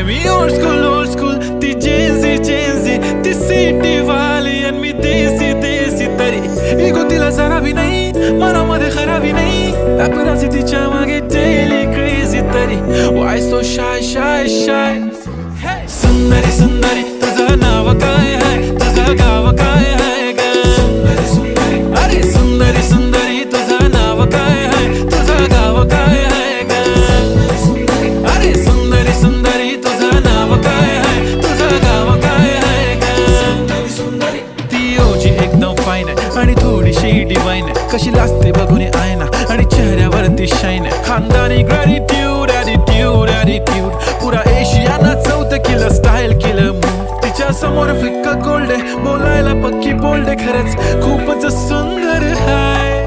मी old school ती Gen Z ती city वाली आणि मी देसी तरी इगो तिला जरा भी नाही मनामध्ये खराबी नाही पॅपराझी तिच्या मागे डेली क्रेझी तरी why so shy सुंदरी तुझं नाव काय आहे तुझं गाव काय आहे ग अरे सुंदरी तुझं नाव काय आहे तुझं गाव काय आहे ग अरे सुंदरी तुझं नाव काय आहे तुझं गाव काय आहे ग ती ओजी एकदम फाईन आहे आणि थोडीशी डिवाइन आहे कशी लाजते बघून आयना आणि चेहऱ्यावरती शाईन आहे खानदानी ग्रॅटिट्यूड ॲटिट्यूड पुरा एशियाना चौथं किलं स्टाईल केलं तिच्या समोर फिक्क गोल्ड आहे बोलायला पक्की बोल्ड आहे खरंच खूपच सुंदर आहे